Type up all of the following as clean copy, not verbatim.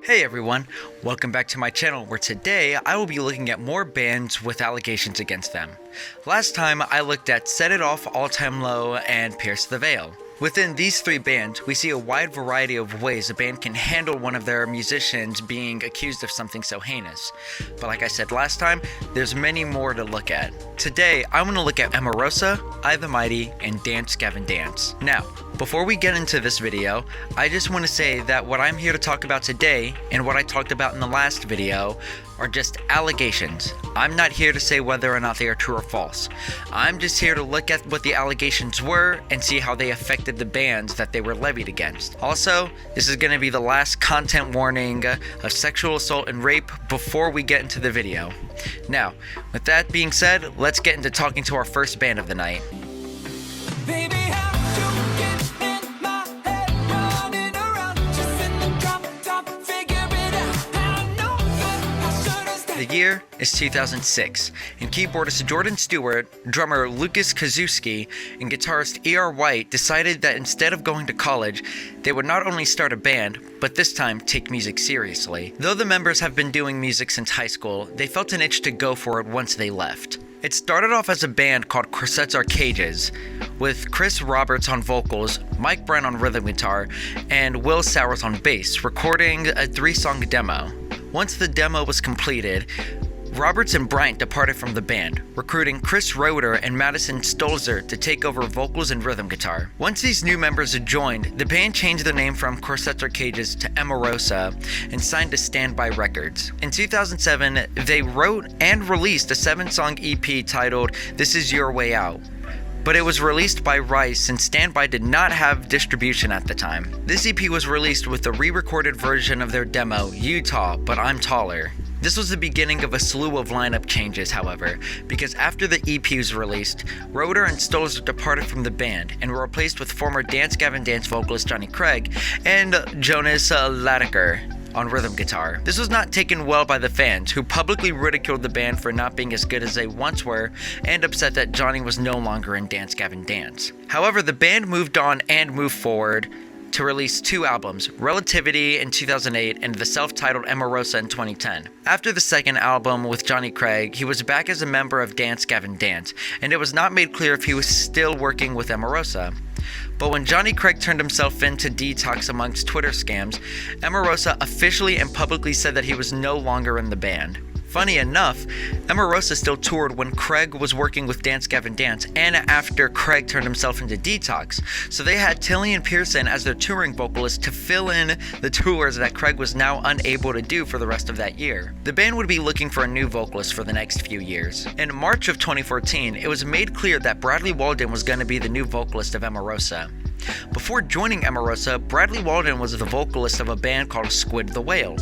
Hey everyone, welcome back to my channel where today I will be looking at more bands with allegations against them. Last time I looked at Set It Off, All Time Low, and Pierce the Veil. Within these three bands, we see a wide variety of ways a band can handle one of their musicians being accused of something so heinous. But like I said last time, there's many more to look at. Today, I want to look at Emarosa, I the Mighty, and Dance Gavin Dance. Now, before we get into this video, I just want to say that what I'm here to talk about today, and what I talked about in the last video, are just allegations. I'm not here to say whether or not they are true or false. I'm just here to look at what the allegations were and see how they affected the bands that they were levied against. Also, this is going to be the last content warning of sexual assault and rape before we get into the video. Now, with that being said, let's get into talking to our first band of the night. Baby, how'd you get in my head, running around, chasing the drop, figure it out. I know that I should have stayed. The year is 2006, and keyboardist Jordan Stewart, drummer Lucas Kazuski, and guitarist E.R. White decided that instead of going to college, they would not only start a band, but this time take music seriously. Though the members have been doing music since high school, they felt an itch to go for it once they left. It started off as a band called Corsets Are Cages, with Chris Roberts on vocals, Mike Brown on rhythm guitar, and Will Sowers on bass, recording a 3-song demo. Once the demo was completed, Roberts and Bryant departed from the band, recruiting Chris Roeder and Madison Stolzer to take over vocals and rhythm guitar. Once these new members had joined, the band changed their name from Corsets Are Cages to Emarosa and signed to Standby Records. In 2007, they wrote and released a 7-song EP titled This Is Your Way Out. But it was released by Rice since Standby did not have distribution at the time. This EP was released with a re-recorded version of their demo, Utah, But I'm Taller. This was the beginning of a slew of lineup changes, however, because after the EP was released, Roeder and Stolzer departed from the band and were replaced with former Dance Gavin Dance vocalist Johnny Craig and Jonas Ladaker on rhythm guitar. This was not taken well by the fans, who publicly ridiculed the band for not being as good as they once were and upset that Johnny was no longer in Dance Gavin Dance. However, the band moved on and moved forward to release 2 albums, Relativity in 2008 and the self-titled Emarosa in 2010. After the second album with Johnny Craig, he was back as a member of Dance Gavin Dance, and it was not made clear if he was still working with Emarosa. But when Johnny Craig turned himself in to detox amongst Twitter scams, Emarosa officially and publicly said that he was no longer in the band. Funny enough, Emarosa still toured when Craig was working with Dance Gavin Dance and after Craig turned himself into detox, so they had Tillian Pearson as their touring vocalist to fill in the tours that Craig was now unable to do for the rest of that year. The band would be looking for a new vocalist for the next few years. In March of 2014, it was made clear that Bradley Walden was going to be the new vocalist of Emarosa. Before joining Emarosa, Bradley Walden was the vocalist of a band called Squid the Whale.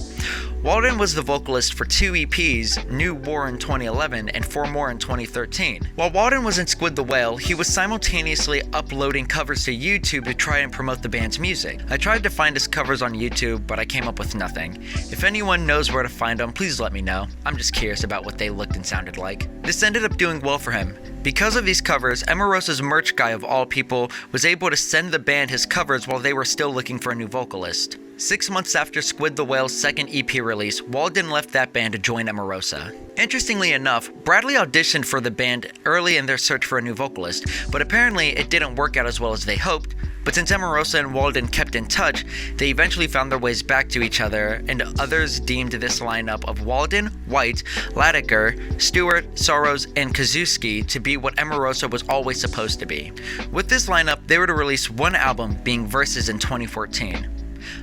Walden was the vocalist for 2 EPs, New War in 2011 and 4 More in 2013. While Walden was in Squid the Whale, he was simultaneously uploading covers to YouTube to try and promote the band's music. I tried to find his covers on YouTube, but I came up with nothing. If anyone knows where to find them, please let me know. I'm just curious about what they looked and sounded like. This ended up doing well for him. Because of these covers, Emarosa's merch guy of all people was able to send the band his covers while they were still looking for a new vocalist. 6 months after Squid the Whale's second EP release, Walden left that band to join Emarosa. Interestingly enough, Bradley auditioned for the band early in their search for a new vocalist, but apparently it didn't work out as well as they hoped. But since Emarosa and Walden kept in touch, they eventually found their ways back to each other, and others deemed this lineup of Walden, White, Ladaker, Stewart, Sorrows, and Kazuski to be what Emarosa was always supposed to be. With this lineup, they were to release 1 album, being Versus in 2014.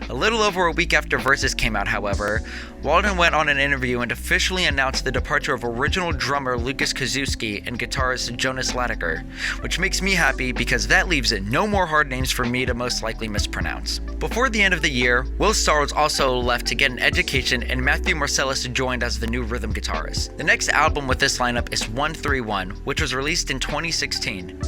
A little over a week after Versus came out, however, Walden went on an interview and officially announced the departure of original drummer Lucas Kazuski and guitarist Jonas Ladaker, which makes me happy because that leaves it no more hard names for me to most likely mispronounce. Before the end of the year, Will Sowers also left to get an education and Matthew Marcellus joined as the new rhythm guitarist. The next album with this lineup is 131, which was released in 2016.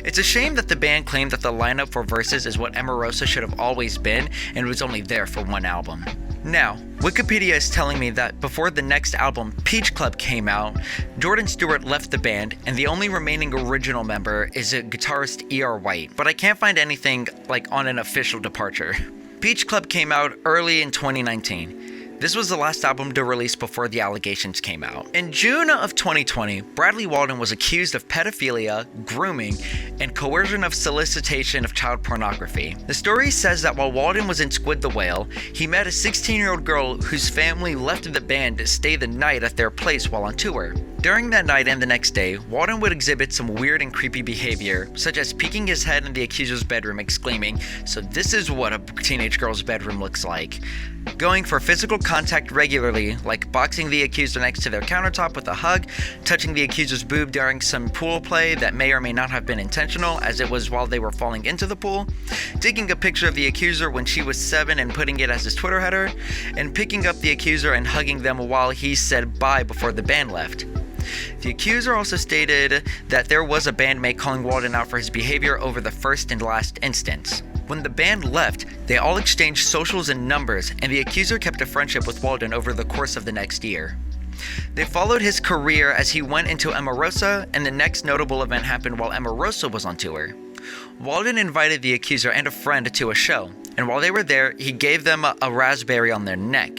It's a shame that the band claimed that the lineup for Versus is what Emarosa should have always been and was only there for 1 album. Now, Wikipedia is telling me that before the next album, Peach Club, came out, Jordan Stewart left the band, and the only remaining original member is a guitarist E.R. White, but I can't find anything on an official departure. Peach Club came out early in 2019. This was the last album to release before the allegations came out. In June of 2020, Bradley Walden was accused of pedophilia, grooming, and coercion of solicitation of child pornography. The story says that while Walden was in Squid the Whale, he met a 16-year-old girl whose family left the band to stay the night at their place while on tour. During that night and the next day, Walden would exhibit some weird and creepy behavior, such as peeking his head in the accuser's bedroom exclaiming, "So this is what a teenage girl's bedroom looks like." Going for physical contact regularly, like boxing the accuser next to their countertop with a hug, touching the accuser's boob during some pool play that may or may not have been intentional, as it was while they were falling into the pool, taking a picture of the accuser when she was 7 and putting it as his Twitter header, and picking up the accuser and hugging them while he said bye before the band left. The accuser also stated that there was a bandmate calling Walden out for his behavior over the first and last instance. When the band left, they all exchanged socials and numbers, and the accuser kept a friendship with Walden over the course of the next year. They followed his career as he went into Emarosa, and the next notable event happened while Emarosa was on tour. Walden invited the accuser and a friend to a show, and while they were there, he gave them a raspberry on their neck.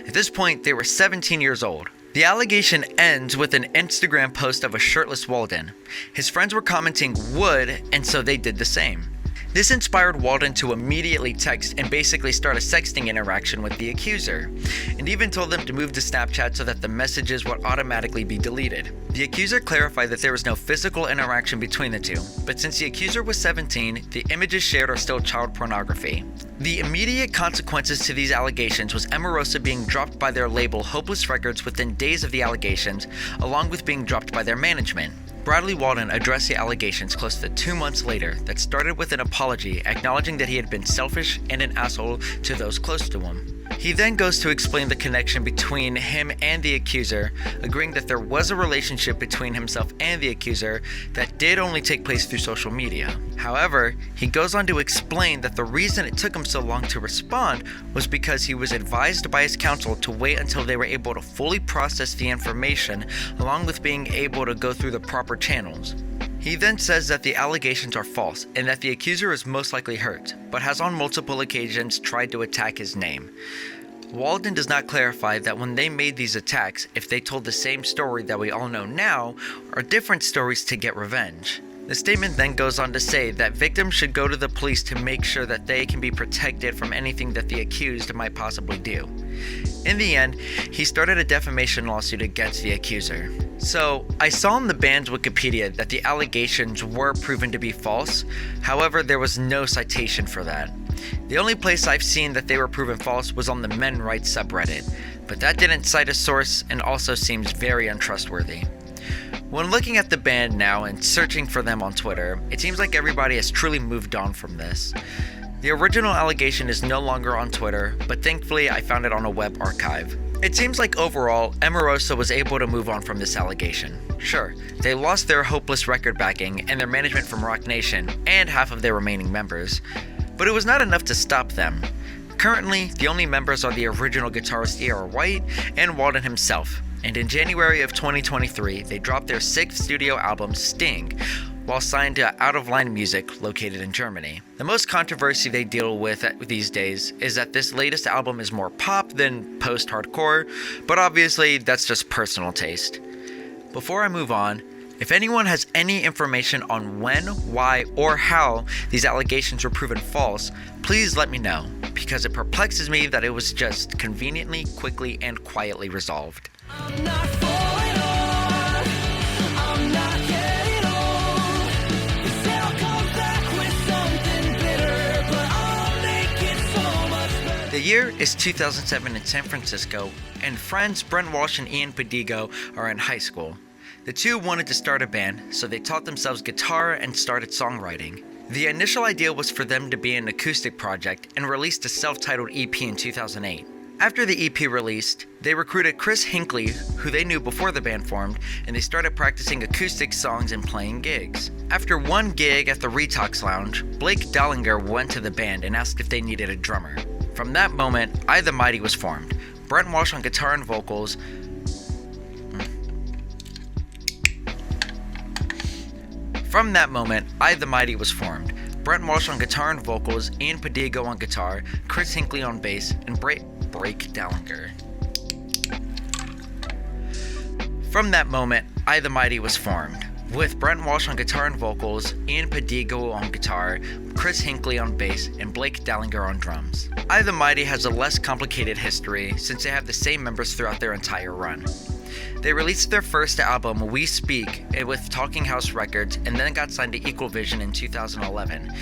At this point, they were 17 years old. The allegation ends with an Instagram post of a shirtless Walden. His friends were commenting "would," and so they did the same. This inspired Walden to immediately text and basically start a sexting interaction with the accuser, and even told them to move to Snapchat so that the messages would automatically be deleted. The accuser clarified that there was no physical interaction between the two, but since the accuser was 17, the images shared are still child pornography. The immediate consequences to these allegations was Emarosa being dropped by their label Hopeless Records within days of the allegations, along with being dropped by their management. Bradley Walden addressed the allegations close to 2 months later that started with an apology acknowledging that he had been selfish and an asshole to those close to him. He then goes to explain the connection between him and the accuser, agreeing that there was a relationship between himself and the accuser that did only take place through social media. However, he goes on to explain that the reason it took him so long to respond was because he was advised by his counsel to wait until they were able to fully process the information, along with being able to go through the proper channels. He then says that the allegations are false and that the accuser is most likely hurt, but has on multiple occasions tried to attack his name. Walden does not clarify that when they made these attacks, if they told the same story that we all know now, or different stories to get revenge. The statement then goes on to say that victims should go to the police to make sure that they can be protected from anything that the accused might possibly do. In the end, he started a defamation lawsuit against the accuser. So, I saw in the band's Wikipedia that the allegations were proven to be false, however there was no citation for that. The only place I've seen that they were proven false was on the Men Rights subreddit, but that didn't cite a source and also seems very untrustworthy. When looking at the band now and searching for them on Twitter, it seems like everybody has truly moved on from this. The original allegation is no longer on Twitter, but thankfully I found it on a web archive. It seems like overall, Emarosa was able to move on from this allegation. Sure, they lost their Hopeless record backing and their management from Rock Nation, and half of their remaining members, but it was not enough to stop them. Currently, the only members are the original guitarist E.R. White and Walden himself, and in January of 2023, they dropped their 6th studio album, Sting, while signed to Out of Line Music, located in Germany. The most controversy they deal with these days is that this latest album is more pop than post-hardcore, but obviously that's just personal taste. Before I move on, if anyone has any information on when, why, or how these allegations were proven false, please let me know, because it perplexes me that it was just conveniently, quickly, and quietly resolved. I'm not falling on. I'm not getting old. They say I'll come back with something bitter, but I'll make it so much better. The year is 2007 in San Francisco, and friends Brent Walsh and Ian Padigo are in high school. The two wanted to start a band, so they taught themselves guitar and started songwriting. The initial idea was for them to be an acoustic project and released a self-titled EP in 2008. After the EP released, they recruited Chris Hinckley, who they knew before the band formed, and they started practicing acoustic songs and playing gigs. After one gig at the Retox Lounge, Blake Dallinger went to the band and asked if they needed a drummer. From that moment, I the Mighty was formed. Brent Walsh on guitar and vocals, From that moment, I the Mighty was formed. Brent Walsh on guitar and vocals, Ian Padigo on guitar, Chris Hinckley on bass, and Break Dallinger. From that moment, I the Mighty was formed, with Brent Walsh on guitar and vocals, Ian Padigo on guitar, Chris Hinckley on bass, and Blake Dallinger on drums. I the Mighty has a less complicated history since they have the same members throughout their entire run. They released their first album, We Speak, with Talking House Records, and then got signed to Equal Vision in 2011.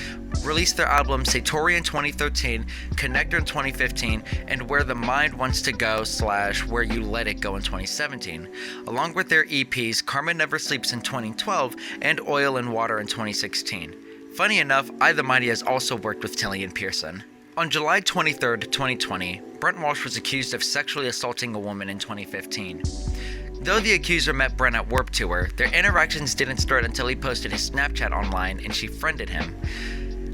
Released their album Satori in 2013, Connector in 2015, and Where the Mind Wants to Go / Where You Let It Go in 2017, along with their EPs Karma Never Sleeps in 2012 and Oil and Water in 2016. Funny enough, I the Mighty has also worked with Tillian Pearson. On July 23, 2020, Brent Walsh was accused of sexually assaulting a woman in 2015. Though the accuser met Brent at Warped Tour, their interactions didn't start until he posted his Snapchat online and she friended him.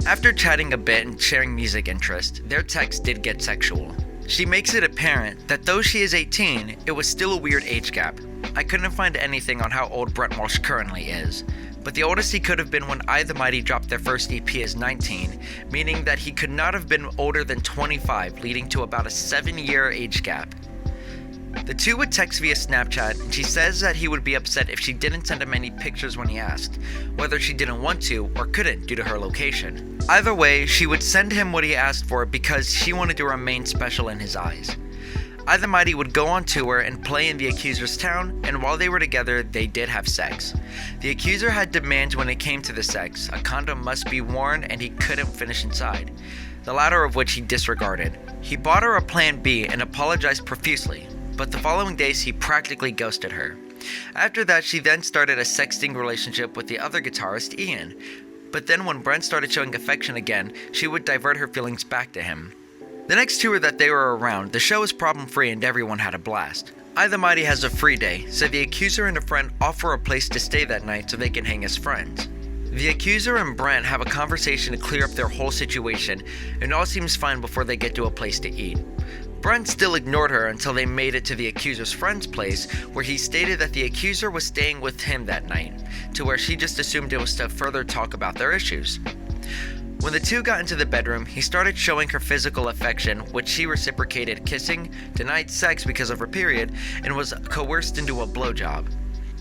After chatting a bit and sharing music interest, their texts did get sexual. She makes it apparent that though she is 18, it was still a weird age gap. I couldn't find anything on how old Brent Walsh currently is, but the oldest he could have been when I the Mighty dropped their first EP is 19, meaning that he could not have been older than 25, leading to about a 7-year age gap. The two would text via Snapchat, and she says that he would be upset if she didn't send him any pictures when he asked, whether she didn't want to or couldn't due to her location. Either way, she would send him what he asked for because she wanted to remain special in his eyes. I the Mighty would go on tour and play in the accuser's town, and while they were together, they did have sex. The accuser had demands when it came to the sex. A condom must be worn and he couldn't finish inside, the latter of which he disregarded. He bought her a Plan B and apologized profusely, but the following days he practically ghosted her. After that, she then started a sexting relationship with the other guitarist, Ian. But then when Brent started showing affection again, she would divert her feelings back to him. The next tour that they were around, the show was problem-free and everyone had a blast. I the Mighty has a free day, so the accuser and a friend offer a place to stay that night so they can hang as friends. The accuser and Brent have a conversation to clear up their whole situation, and all seems fine before they get to a place to eat. Brent still ignored her until they made it to the accuser's friend's place, where he stated that the accuser was staying with him that night, to where she just assumed it was to further talk about their issues. When the two got into the bedroom, he started showing her physical affection, which she reciprocated, kissing, denied sex because of her period, and was coerced into a blowjob.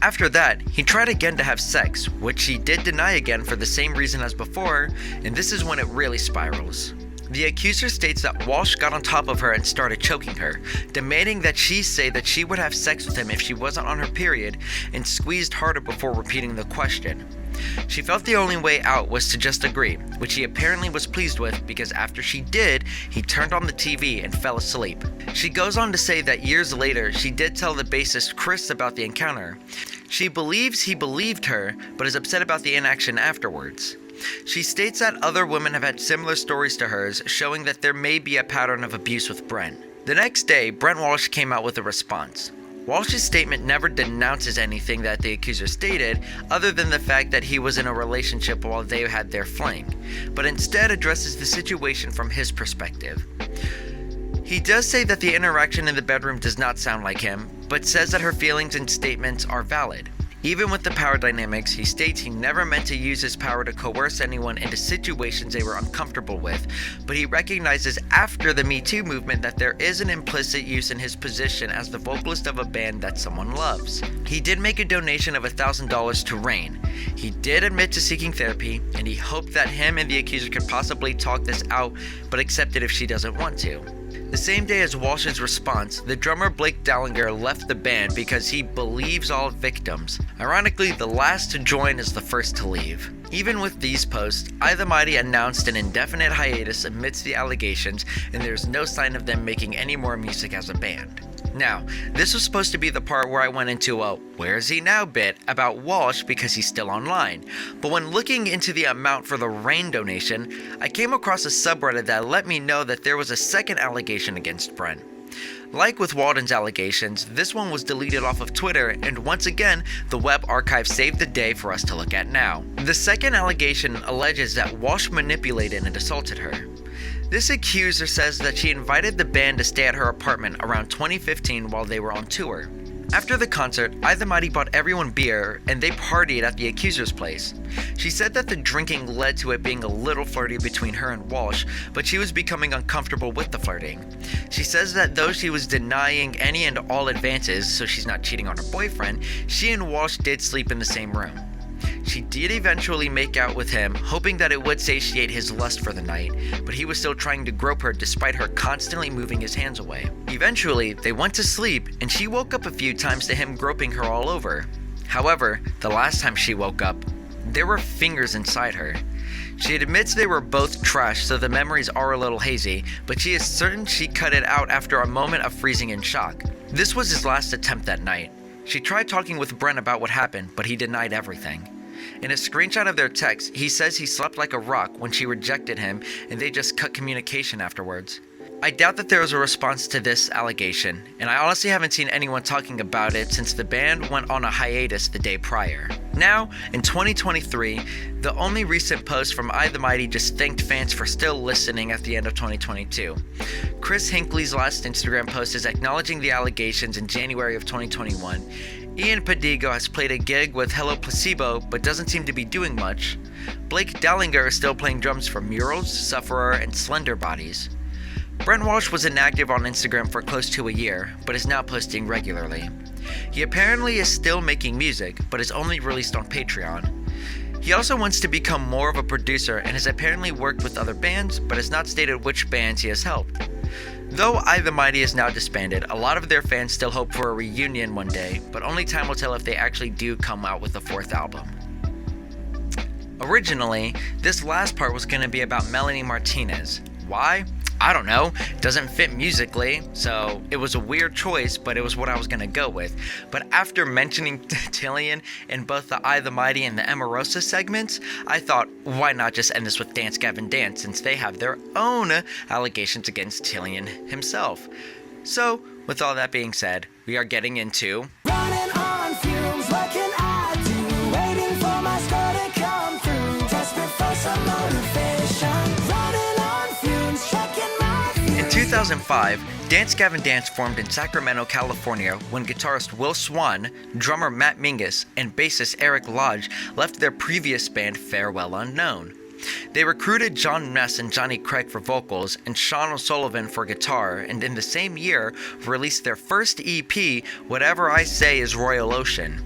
After that, he tried again to have sex, which she did deny again for the same reason as before, and this is when it really spirals. The accuser states that Walsh got on top of her and started choking her, demanding that she say that she would have sex with him if she wasn't on her period, and squeezed harder before repeating the question. She felt the only way out was to just agree, which he apparently was pleased with because after she did, he turned on the TV and fell asleep. She goes on to say that years later, she did tell the bassist Chris about the encounter. She believes he believed her, but is upset about the inaction afterwards. She states that other women have had similar stories to hers, showing that there may be a pattern of abuse with Brent. The next day, Brent Walsh came out with a response. Walsh's statement never denounces anything that the accuser stated, other than the fact that he was in a relationship while they had their fling, but instead addresses the situation from his perspective. He does say that the interaction in the bedroom does not sound like him, but says that her feelings and statements are valid. Even with the power dynamics, he states he never meant to use his power to coerce anyone into situations they were uncomfortable with, but he recognizes after the Me Too movement that there is an implicit use in his position as the vocalist of a band that someone loves. He did make a donation of $1,000 to Rain. He did admit to seeking therapy, and he hoped that him and the accuser could possibly talk this out, but accept it if she doesn't want to. The same day as Walsh's response, the drummer Blake Dallinger left the band because he believes all victims. Ironically, the last to join is the first to leave. Even with these posts, I the Mighty announced an indefinite hiatus amidst the allegations, and there's no sign of them making any more music as a band. Now, this was supposed to be the part where I went into a "where is he now" bit about Walsh because he's still online, but when looking into the amount for the Rain donation, I came across a subreddit that let me know that there was a second allegation against Brent. Like with Walden's allegations, this one was deleted off of Twitter, and once again, the web archive saved the day for us to look at now. The second allegation alleges that Walsh manipulated and assaulted her. This accuser says that she invited the band to stay at her apartment around 2015 while they were on tour. After the concert, I the Mighty bought everyone beer and they partied at the accuser's place. She said that the drinking led to it being a little flirty between her and Walsh, but she was becoming uncomfortable with the flirting. She says that though she was denying any and all advances, so she's not cheating on her boyfriend, she and Walsh did sleep in the same room. She did eventually make out with him, hoping that it would satiate his lust for the night, but he was still trying to grope her despite her constantly moving his hands away. Eventually, they went to sleep, and she woke up a few times to him groping her all over. However, the last time she woke up, there were fingers inside her. She admits they were both trash, so the memories are a little hazy, but she is certain she cut it out after a moment of freezing in shock. This was his last attempt that night. She tried talking with Brent about what happened, but he denied everything. In a screenshot of their text, he says he slept like a rock when she rejected him and they just cut communication afterwards. I doubt that there was a response to this allegation, and I honestly haven't seen anyone talking about it since the band went on a hiatus the day prior. Now, in 2023, the only recent post from I the Mighty just thanked fans for still listening at the end of 2022. Chris Hinckley's last Instagram post is acknowledging the allegations in January of 2021. Ian Padigo has played a gig with Hello Placebo but doesn't seem to be doing much. Blake Dallinger is still playing drums for Murals, Sufferer, and Slender Bodies. Brent Walsh was inactive on Instagram for close to a year, but is now posting regularly. He apparently is still making music, but is only released on Patreon. He also wants to become more of a producer and has apparently worked with other bands, but has not stated which bands he has helped. Though I the Mighty is now disbanded, a lot of their fans still hope for a reunion one day, but only time will tell if they actually do come out with a fourth album. Originally, this last part was going to be about Melanie Martinez. Why? I don't know, doesn't fit musically, so it was a weird choice, but it was what I was gonna go with. But after mentioning Tillian in both the I the Mighty and the Emarosa segments, I thought, why not just end this with Dance Gavin Dance, since they have their own allegations against Tillian himself. So, with all that being said, we are getting into... Running on fumes, what can I do? Waiting for my star to come through, desperate for some motivation. Running on fumes, checking my fumes. In 2005, Dance Gavin Dance formed in Sacramento, California when guitarist Will Swan, drummer Matt Mingus, and bassist Eric Lodge left their previous band Farewell Unknown. They recruited John Mess and Johnny Craig for vocals and Sean O'Sullivan for guitar, and in the same year released their first EP, Whatever I Say Is Royal Ocean.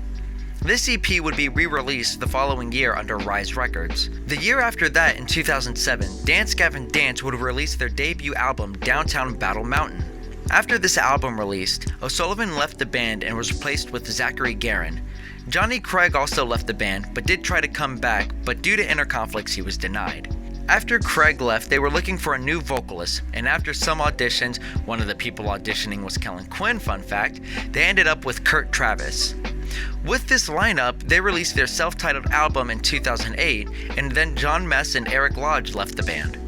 This EP would be re-released the following year under Rise Records. The year after that, in 2007, Dance Gavin Dance would release their debut album, Downtown Battle Mountain. After this album released, O'Sullivan left the band and was replaced with Zachary Guerin. Johnny Craig also left the band, but did try to come back, but due to inner conflicts he was denied. After Craig left, they were looking for a new vocalist, and after some auditions, one of the people auditioning was Kellen Quinn, fun fact, they ended up with Kurt Travis. With this lineup, they released their self-titled album in 2008, and then John Mess and Eric Lodge left the band.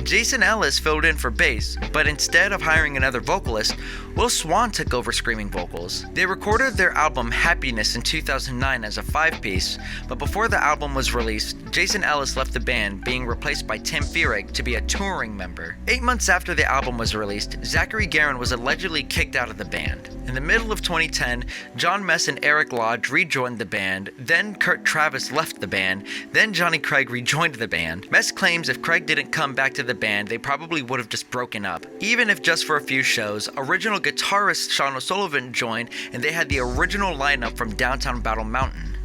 Jason Ellis filled in for bass, but instead of hiring another vocalist, Will Swan took over screaming vocals. They recorded their album Happiness in 2009 as a 5-piece, but before the album was released, Jason Ellis left the band, being replaced by Tim Feerick to be a touring member. 8 months after the album was released, Zachary Guerin was allegedly kicked out of the band. In the middle of 2010, John Mess and Eric Lodge rejoined the band, then Kurt Travis left the band, then Johnny Craig rejoined the band. Mess claims if Craig didn't come back to the band, they probably would have just broken up. Even if just for a few shows, original guitarist Sean O'Sullivan joined, and they had the original lineup from Downtown Battle Mountain.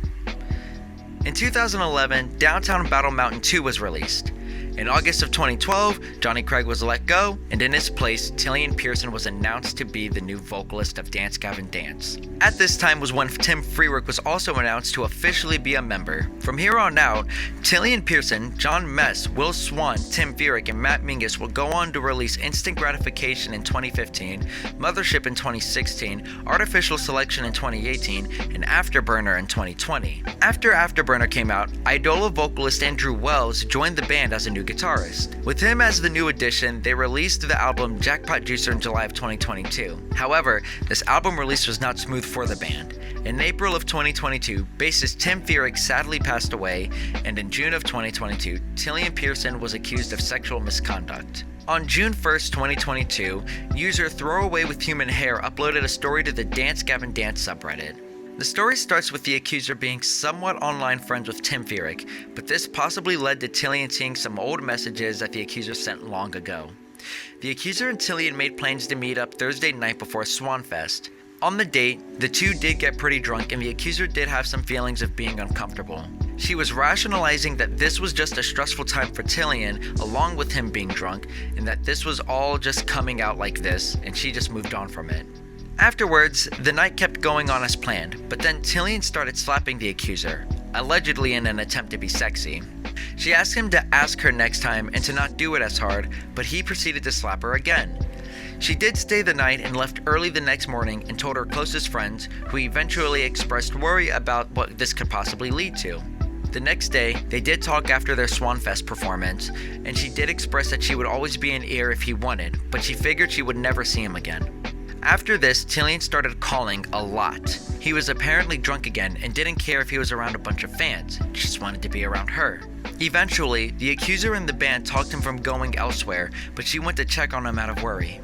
In 2011, Downtown Battle Mountain 2 was released. In August of 2012, Johnny Craig was let go, and in his place, Tillian Pearson was announced to be the new vocalist of Dance Gavin Dance. At this time was when Tim Feerick was also announced to officially be a member. From here on out, Tillian Pearson, John Mess, Will Swan, Tim Feerick, and Matt Mingus will go on to release Instant Gratification in 2015, Mothership in 2016, Artificial Selection in 2018, and Afterburner in 2020. After Afterburner came out, Idola vocalist Andrew Wells joined the band as a new new guitarist. With him as the new addition, they released the album Jackpot Juicer in July of 2022. However, this album release was not smooth for the band. In April of 2022, bassist Tim Feerick sadly passed away, and in June of 2022, Tillian Pearson was accused of sexual misconduct. On June 1st, 2022, user Throwaway with Human Hair uploaded a story to the Dance Gavin Dance subreddit. The story starts with the accuser being somewhat online friends with Tim Feerick, but this possibly led to Tillian seeing some old messages that the accuser sent long ago. The accuser and Tillian made plans to meet up Thursday night before Swanfest. On the date, the two did get pretty drunk and the accuser did have some feelings of being uncomfortable. She was rationalizing that this was just a stressful time for Tillian, along with him being drunk, and that this was all just coming out like this, and she just moved on from it. Afterwards, the night kept going on as planned, but then Tillian started slapping the accuser, allegedly in an attempt to be sexy. She asked him to ask her next time and to not do it as hard, but he proceeded to slap her again. She did stay the night and left early the next morning and told her closest friends, who eventually expressed worry about what this could possibly lead to. The next day, they did talk after their Swanfest performance, and she did express that she would always be an ear if he wanted, but she figured she would never see him again. After this, Tillian started calling a lot. He was apparently drunk again and didn't care if he was around a bunch of fans, just wanted to be around her. Eventually, the accuser and the band talked him from going elsewhere, but she went to check on him out of worry.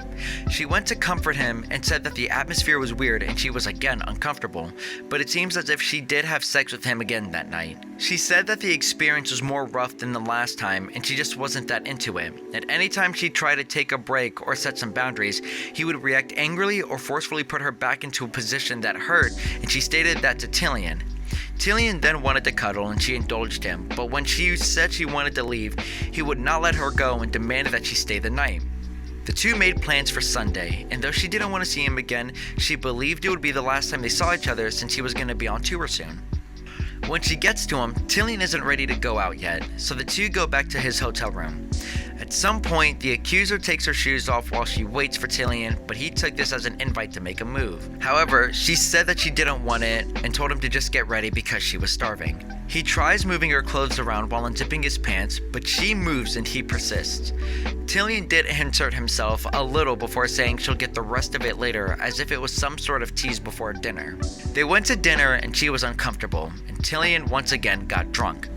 She went to comfort him and said that the atmosphere was weird and she was again uncomfortable, but it seems as if she did have sex with him again that night. She said that the experience was more rough than the last time and she just wasn't that into it, and anytime she tried to take a break or set some boundaries, he would react angrily or forcefully put her back into a position that hurt, and she stated that to Tillian. Tillian then wanted to cuddle and she indulged him, but when she said she wanted to leave, he would not let her go and demanded that she stay the night. The two made plans for Sunday, and though she didn't want to see him again, she believed it would be the last time they saw each other since he was going to be on tour soon. When she gets to him, Tillian isn't ready to go out yet, so the two go back to his hotel room. At some point, the accuser takes her shoes off while she waits for Tillian, but he took this as an invite to make a move. However, she said that she didn't want it and told him to just get ready because she was starving. He tries moving her clothes around while unzipping his pants, but she moves and he persists. Tillian did insert himself a little before saying she'll get the rest of it later, as if it was some sort of tease before dinner. They went to dinner and she was uncomfortable, and Tillian once again got drunk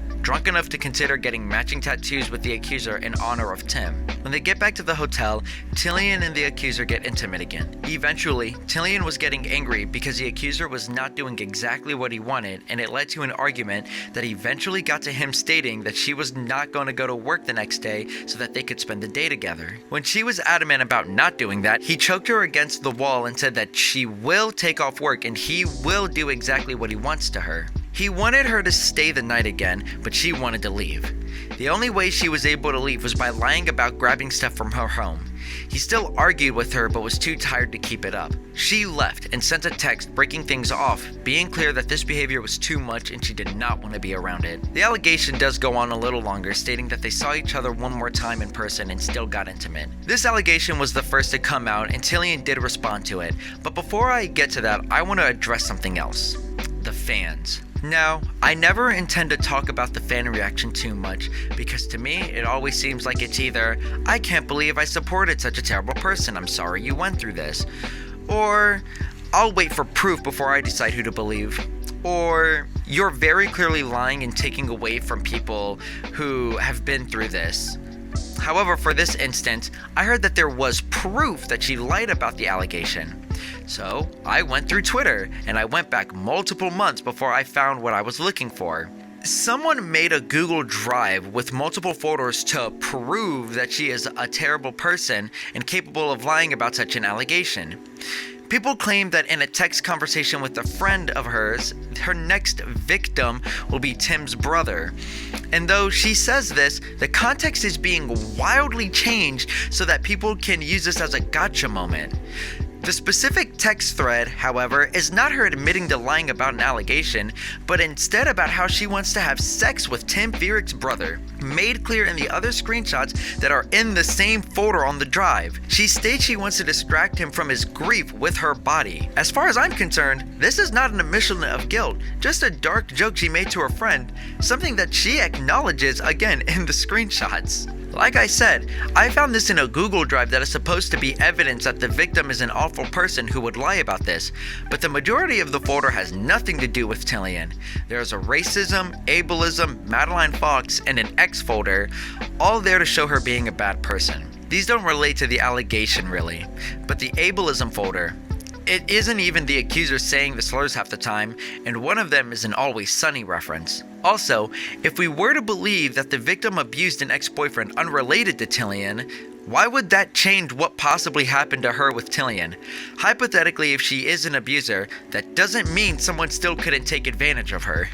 enough to consider getting matching tattoos with the accuser in honor of Tim. When they get back to the hotel, Tillian and the accuser get intimate again. Eventually, Tillian was getting angry because the accuser was not doing exactly what he wanted, and it led to an argument that eventually got to him stating that she was not going to go to work the next day so that they could spend the day together. When she was adamant about not doing that, he choked her against the wall and said that she will take off work and he will do exactly what he wants to her. He wanted her to stay the night again, but she wanted to leave. The only way she was able to leave was by lying about grabbing stuff from her home. He still argued with her but was too tired to keep it up. She left and sent a text breaking things off, being clear that this behavior was too much and she did not want to be around it. The allegation does go on a little longer, stating that they saw each other one more time in person and still got intimate. This allegation was the first to come out and Tillian did respond to it, but before I get to that, I want to address something else. The fans. Now, I never intend to talk about the fan reaction too much, because to me, it always seems like it's either, I can't believe I supported such a terrible person, I'm sorry you went through this, or, I'll wait for proof before I decide who to believe, or, you're very clearly lying and taking away from people who have been through this. However, for this instance, I heard that there was proof that she lied about the allegation. So, I went through Twitter, and I went back multiple months before I found what I was looking for. Someone made a Google Drive with multiple photos to prove that she is a terrible person and capable of lying about such an allegation. People claim that in a text conversation with a friend of hers, her next victim will be Tim's brother. And though she says this, the context is being wildly changed so that people can use this as a gotcha moment. The specific text thread, however, is not her admitting to lying about an allegation, but instead about how she wants to have sex with Tim Fierik's brother, made clear in the other screenshots that are in the same folder on the drive. She states she wants to distract him from his grief with her body. As far as I'm concerned, this is not an admission of guilt, just a dark joke she made to her friend, something that she acknowledges again in the screenshots. Like I said, I found this in a Google Drive that is supposed to be evidence that the victim is an awful person who would lie about this, but the majority of the folder has nothing to do with Tillian. There is a racism, ableism, Madeline Fox, and an X folder, all there to show her being a bad person. These don't relate to the allegation really, but the ableism folder, it isn't even the accuser saying the slurs half the time, and one of them is an Always Sunny reference. Also, if we were to believe that the victim abused an ex-boyfriend unrelated to Tillian, why would that change what possibly happened to her with Tillian? Hypothetically, if she is an abuser, that doesn't mean someone still couldn't take advantage of her.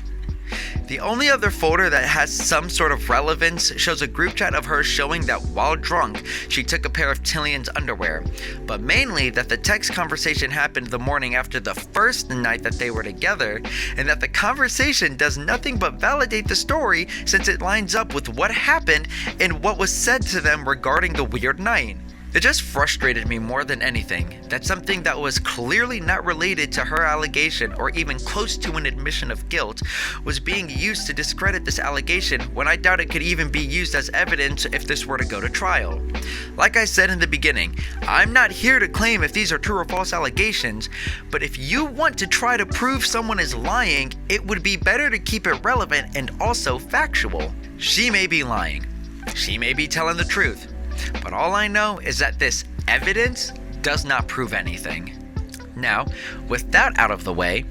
The only other folder that has some sort of relevance shows a group chat of her showing that while drunk, she took a pair of Tillian's underwear, but mainly that the text conversation happened the morning after the first night that they were together, and that the conversation does nothing but validate the story since it lines up with what happened and what was said to them regarding the weird night. It just frustrated me more than anything that something that was clearly not related to her allegation or even close to an admission of guilt was being used to discredit this allegation when I doubt it could even be used as evidence if this were to go to trial. Like I said in the beginning, I'm not here to claim if these are true or false allegations, but if you want to try to prove someone is lying, it would be better to keep it relevant and also factual. She may be lying. She may be telling the truth. But all I know is that this evidence does not prove anything. Now, with that out of the way,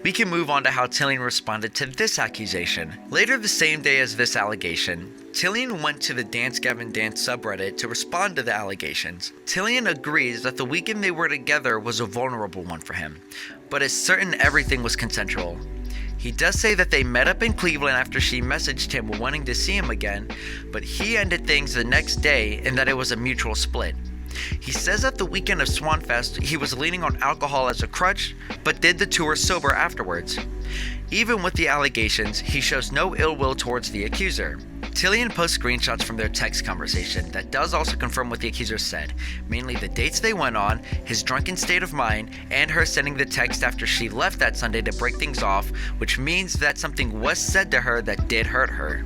we can move on to how Tillian responded to this accusation. Later the same day as this allegation, Tillian went to the Dance Gavin Dance subreddit to respond to the allegations. Tillian agrees that the weekend they were together was a vulnerable one for him, but is certain everything was consensual. He does say that they met up in Cleveland after she messaged him wanting to see him again, but he ended things the next day and that it was a mutual split. He says that the weekend of Swanfest he was leaning on alcohol as a crutch, but did the tour sober afterwards. Even with the allegations, he shows no ill will towards the accuser. Tillian posts screenshots from their text conversation that does also confirm what the accuser said, mainly the dates they went on, his drunken state of mind, and her sending the text after she left that Sunday to break things off, which means that something was said to her that did hurt her.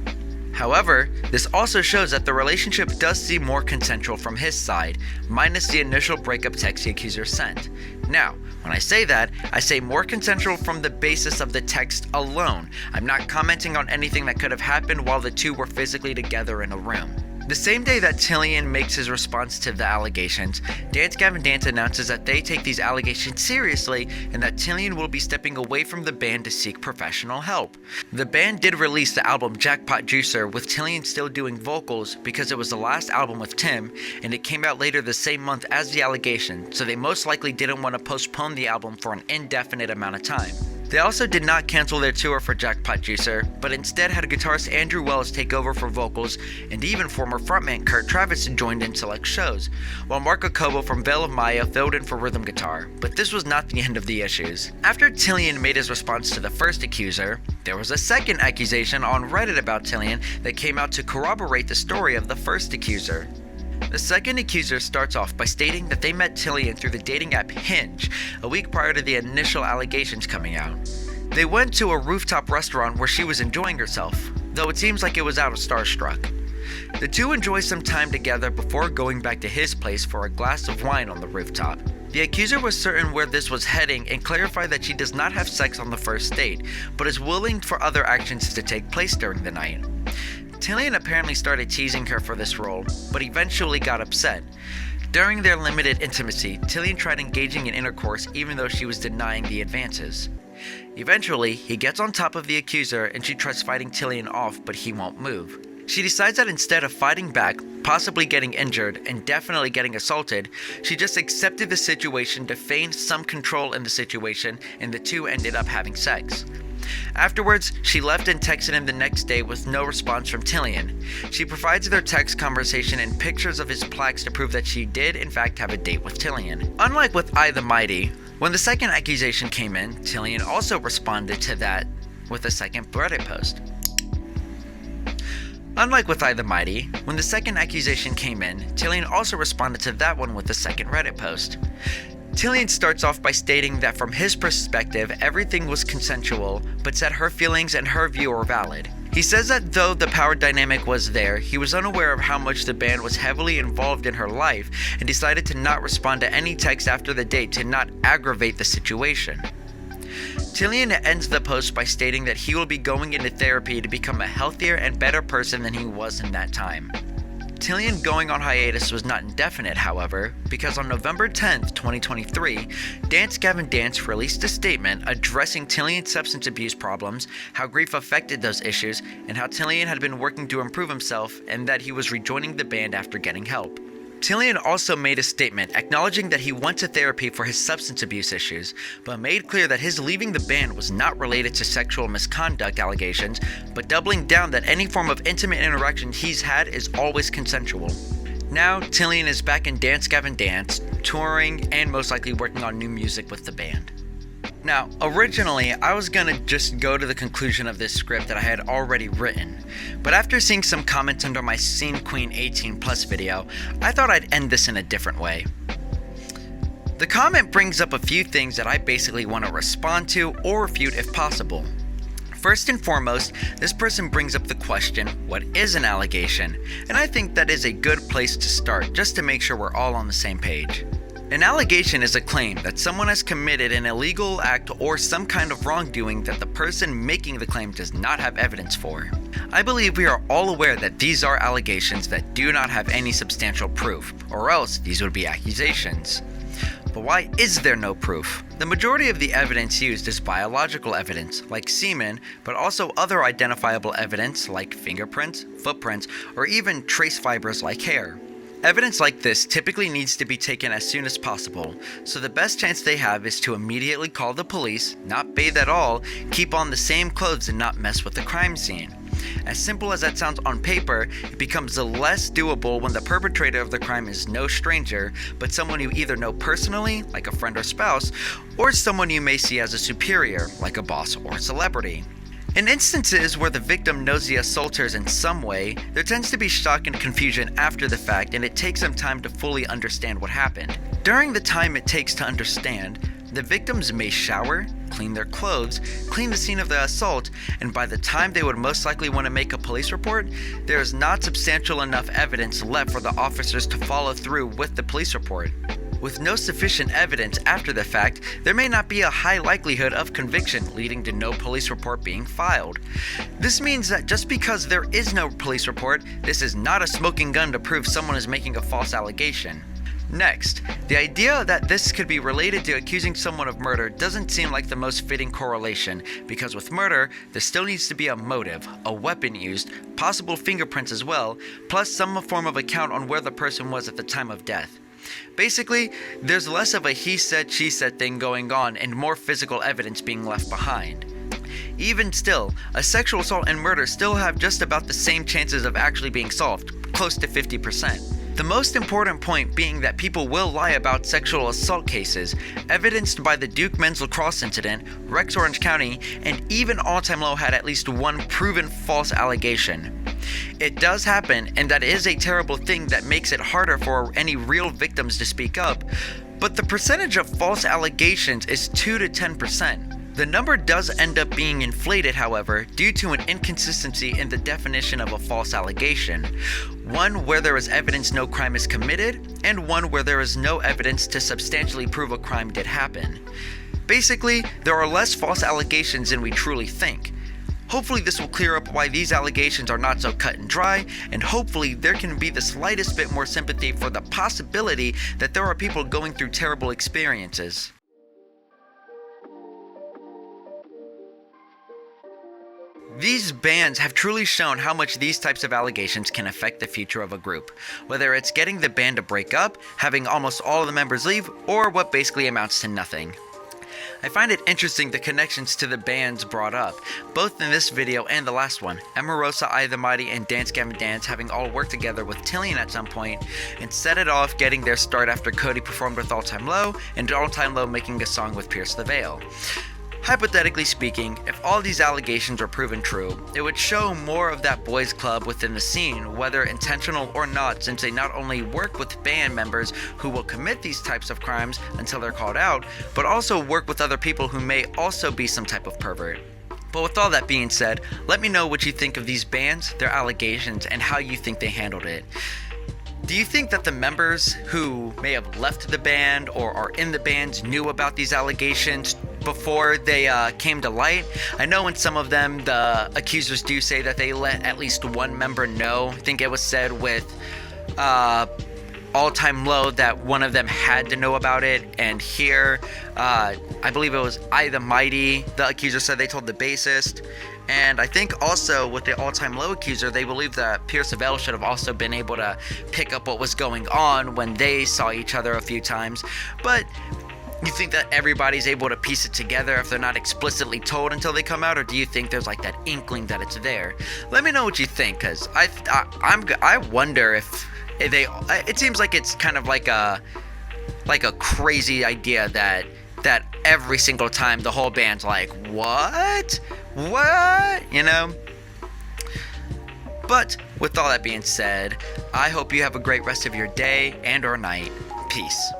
However, this also shows that the relationship does seem more consensual from his side, minus the initial breakup text the accuser sent. Now, when I say that, I say more consensual from the basis of the text alone. I'm not commenting on anything that could have happened while the two were physically together in a room. The same day that Tillian makes his response to the allegations, Dance Gavin Dance announces that they take these allegations seriously and that Tillian will be stepping away from the band to seek professional help. The band did release the album Jackpot Juicer with Tillian still doing vocals because it was the last album with Tim and it came out later the same month as the allegation, so they most likely didn't want to postpone the album for an indefinite amount of time. They also did not cancel their tour for Jackpot Juicer, but instead had guitarist Andrew Wells take over for vocals, and even former frontman Kurt Travis joined in select shows, while Marco Cobo from Veil of Maya filled in for rhythm guitar, but this was not the end of the issues. After Tillian made his response to the first accuser, there was a second accusation on Reddit about Tillian that came out to corroborate the story of the first accuser. The second accuser starts off by stating that they met Tillian through the dating app Hinge, a week prior to the initial allegations coming out. They went to a rooftop restaurant where she was enjoying herself, though it seems like it was out of Starstruck. The two enjoy some time together before going back to his place for a glass of wine on the rooftop. The accuser was certain where this was heading and clarified that she does not have sex on the first date, but is willing for other actions to take place during the night. Tillian apparently started teasing her for this role, but eventually got upset. During their limited intimacy, Tillian tried engaging in intercourse even though she was denying the advances. Eventually, he gets on top of the accuser and she tries fighting Tillian off, but he won't move. She decides that instead of fighting back, possibly getting injured, and definitely getting assaulted, she just accepted the situation to feign some control in the situation, and the two ended up having sex. Afterwards, she left and texted him the next day with no response from Tillian. She provides their text conversation and pictures of his plaques to prove that she did in fact have a date with Tillian. Unlike with I the Mighty, when the second accusation came in, Tillian also responded to that with a second Reddit post. Unlike with I the Mighty, when the second accusation came in, Tillian also responded to that one with a second Reddit post. Tillian starts off by stating that from his perspective, everything was consensual, but said her feelings and her view were valid. He says that though the power dynamic was there, he was unaware of how much the band was heavily involved in her life and decided to not respond to any text after the date to not aggravate the situation. Tillian ends the post by stating that he will be going into therapy to become a healthier and better person than he was in that time. Tillian going on hiatus was not indefinite, however, because on November 10th, 2023, Gavin released a statement addressing Tillian's substance abuse problems, how grief affected those issues, and how Tillian had been working to improve himself and that he was rejoining the band after getting help. Tillian also made a statement acknowledging that he went to therapy for his substance abuse issues, but made clear that his leaving the band was not related to sexual misconduct allegations, but doubling down that any form of intimate interaction he's had is always consensual. Now, Tillian is back in Gavin, touring and most likely working on new music with the band. Now, originally, I was gonna just go to the conclusion of this script that I had already written, but after seeing some comments under my Scene Queen 18+ video, I thought I'd end this in a different way. The comment brings up a few things that I basically want to respond to or refute if possible. First and foremost, this person brings up the question, what is an allegation? And I think that is a good place to start just to make sure we're all on the same page. An allegation is a claim that someone has committed an illegal act or some kind of wrongdoing that the person making the claim does not have evidence for. I believe we are all aware that these are allegations that do not have any substantial proof, or else these would be accusations. But why is there no proof? The majority of the evidence used is biological evidence, like semen, but also other identifiable evidence like fingerprints, footprints, or even trace fibers like hair. Evidence like this typically needs to be taken as soon as possible, so the best chance they have is to immediately call the police, not bathe at all, keep on the same clothes and not mess with the crime scene. As simple as that sounds on paper, it becomes less doable when the perpetrator of the crime is no stranger, but someone you either know personally, like a friend or spouse, or someone you may see as a superior, like a boss or celebrity. In instances where the victim knows the assaulters in some way, there tends to be shock and confusion after the fact, and it takes them time to fully understand what happened. During the time it takes to understand, the victims may shower, clean their clothes, clean the scene of the assault, and by the time they would most likely want to make a police report, there is not substantial enough evidence left for the officers to follow through with the police report. With no sufficient evidence after the fact, there may not be a high likelihood of conviction, leading to no police report being filed. This means that just because there is no police report, this is not a smoking gun to prove someone is making a false allegation. Next, the idea that this could be related to accusing someone of murder doesn't seem like the most fitting correlation, because with murder, there still needs to be a motive, a weapon used, possible fingerprints as well, plus some form of account on where the person was at the time of death. Basically, there's less of a he said, she said thing going on and more physical evidence being left behind. Even still, a sexual assault and murder still have just about the same chances of actually being solved, close to 50%. The most important point being that people will lie about sexual assault cases, evidenced by the Duke men's lacrosse incident, Rex Orange County, and even All Time Low had at least one proven false allegation. It does happen, and that is a terrible thing that makes it harder for any real victims to speak up, but the percentage of false allegations is 2 to 10%. The number does end up being inflated, however, due to an inconsistency in the definition of a false allegation. One where there is evidence no crime is committed, and one where there is no evidence to substantially prove a crime did happen. Basically, there are less false allegations than we truly think. Hopefully this will clear up why these allegations are not so cut and dry, and hopefully there can be the slightest bit more sympathy for the possibility that there are people going through terrible experiences. These bans have truly shown how much these types of allegations can affect the future of a group, whether it's getting the band to break up, having almost all of the members leave, or what basically amounts to nothing. I find it interesting the connections to the bands brought up, both in this video and the last one. Emarosa, I the Mighty, and Dance Gavin Dance having all worked together with Tillian at some point, and set it off getting their start after Cody performed with All Time Low, and All Time Low making a song with Pierce the Veil. Hypothetically speaking, if all these allegations were proven true, it would show more of that boys club within the scene, whether intentional or not, since they not only work with band members who will commit these types of crimes until they're called out, but also work with other people who may also be some type of pervert. But with all that being said, let me know what you think of these bans, their allegations, and how you think they handled it. Do you think that the members who may have left the band or are in the bands knew about these allegations before they came to light? I know in some of them the accusers do say that they let at least one member know. I think it was said with All Time Low that one of them had to know about it, and here I believe it was I the Mighty, the accuser said they told the bassist. And I think also with the All Time Low accuser, they believe that Pierce the Veil should have also been able to pick up what was going on when they saw each other a few times. But you think that everybody's able to piece it together if they're not explicitly told until they come out, or do you think there's like that inkling that it's there? Let me know what you think, because I wonder if they. It seems like it's kind of like a crazy idea that every single time the whole band's like, what, you know? But with all that being said, I hope you have a great rest of your day and or night. Peace.